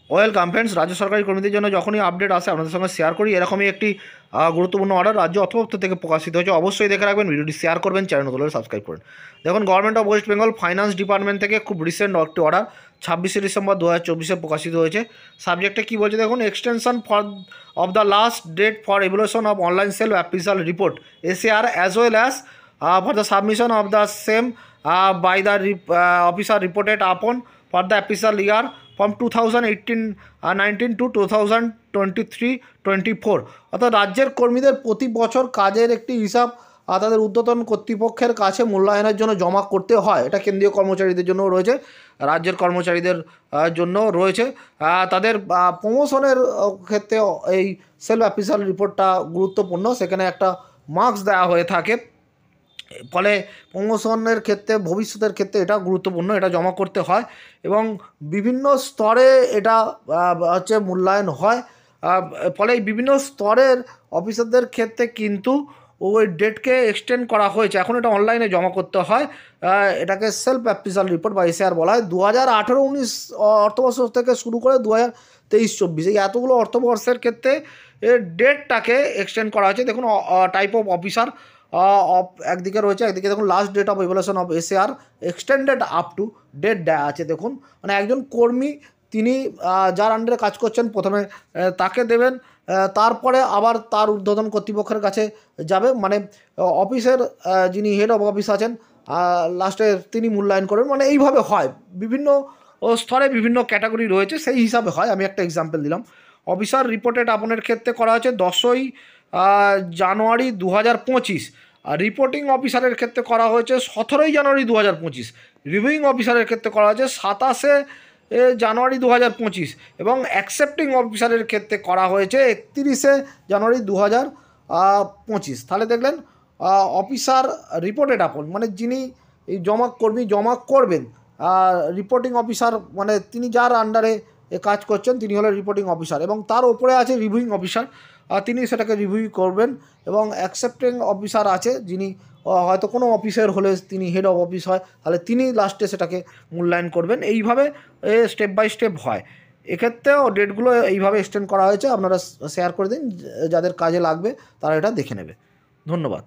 Welcome friends, রাজ্য সরকারি কর্মীদের জন্য যখনই আপডেট আসে আপনাদের সঙ্গে শেয়ার করি। এরকমই একটি গুরুত্বপূর্ণ অর্ডার রাজ্য অর্থদপ্তর থেকে প্রকাশিত হয়েছে। অবশ্যই দেখে রাখবেন, ভিডিওটি শেয়ার করবেন, চ্যানেল নতুন হলে সাবস্ক্রাইব করুন। দেখুন, government of West Bengal finance department থেকে খুব রিসেন্ট একটি অর্ডার 26শে ডিসেম্বর 2024 প্রকাশিত হয়েছে। সাবজেক্টে কী বলছে দেখুন, extension for of the last date for evaluation of online self appraisal report SAR as well as for the submission of the same by the officer reported upon for the appraisal year from 2018-19 to 2023-24। অর্থাৎ রাজ্যের কর্মীদের প্রতি বছর কাজের একটি হিসাব তাদের ঊর্ধ্বতন কর্তৃপক্ষের কাছে মূল্যায়নের জন্য জমা করতে হয়। এটা কেন্দ্রীয় কর্মচারীদের জন্য রয়েছে, রাজ্যের কর্মচারীদের জন্য রয়েছে। তাদের প্রমোশনের ক্ষেত্রে এই সেলফ অ্যাপিসাল রিপোর্টটা গুরুত্বপূর্ণ, সেখানে একটা মার্কস দেওয়া হয়ে থাকে। ফলে প্রমোশনের ক্ষেত্রে, ভবিষ্যতের ক্ষেত্রে এটা গুরুত্বপূর্ণ, এটা জমা করতে হয় এবং বিভিন্ন স্তরে এটা হচ্ছে মূল্যায়ন হয়। ফলে এই বিভিন্ন স্তরের অফিসারদের ক্ষেত্রে কিন্তু ওই ডেটকে এক্সটেন্ড করা হয়েছে। এখন এটা অনলাইনে জমা করতে হয়। এটাকে সেলফ অ্যাপিসাল রিপোর্ট বা এসএআর বলা হয়। 2018-19 অর্থবর্ষ থেকে শুরু করে 2023-24 এই এতগুলো অর্থবর্ষের ক্ষেত্রে এর ডেটটাকে এক্সটেন্ড করা হয়েছে। দেখুন, টাইপ অফ অফিসার একদিকে রয়েছে, একদিকে দেখুন last date of evaluation of SAR extended up to date দেওয়া আছে। দেখুন, মানে একজন কর্মী তিনি যার আন্ডারে কাজ করছেন প্রথমে তাকে দেবেন, তারপরে আবার তার ঊর্ধ্বতন কর্তৃপক্ষের কাছে যাবে, মানে অফিসের যিনি হেড অফ অফিস আছেন লাস্টে তিনি মূল্যায়ন করবেন। মানে এইভাবে হয়, বিভিন্ন স্তরে বিভিন্ন ক্যাটাগরি রয়েছে, সেই হিসাবে হয়। আমি একটা এক্সাম্পল দিলাম। অফিসার রিপোর্টেড আপনের ক্ষেত্রে করা হয়েছে 10ই জানুয়ারি 2025। আর রিপোর্টিং অফিসারের ক্ষেত্রে করা হয়েছে 17ই জানুয়ারি 2025। রিভিউইং অফিসারের ক্ষেত্রে করা হয়েছে 27শে জানুয়ারি 2025 এবং অ্যাকসেপ্টিং অফিসারের ক্ষেত্রে করা হয়েছে 31শে জানুয়ারি 2025। তাহলে দেখলেন, অফিসার রিপোর্টেড আপন মানে যিনি এই কর্মী জমা করবেন, রিপোর্টিং অফিসার মানে তিনি যার আন্ডারে কাজ করছেন তিনি হলেন রিপোর্টিং অফিসার, এবং তার ওপরে আছে রিভিউইং অফিসার, তিনি সেটাকে রিভিউ করবেন। এবং অ্যাকসেপ্টিং অফিসার আছে যিনি হয়তো কোনো অফিসের হলে তিনি হেড অফ অফিস হয়, তাহলে তিনি লাস্টে সেটাকে মূল্যায়ন করবেন। এইভাবে স্টেপ বাই স্টেপ হয়। এক্ষেত্রেও ডেটগুলো এইভাবে এক্সটেন্ড করা হয়েছে। আপনারা শেয়ার করে দিন, যাদের কাজে লাগবে তারা এটা দেখে নেবে। ধন্যবাদ।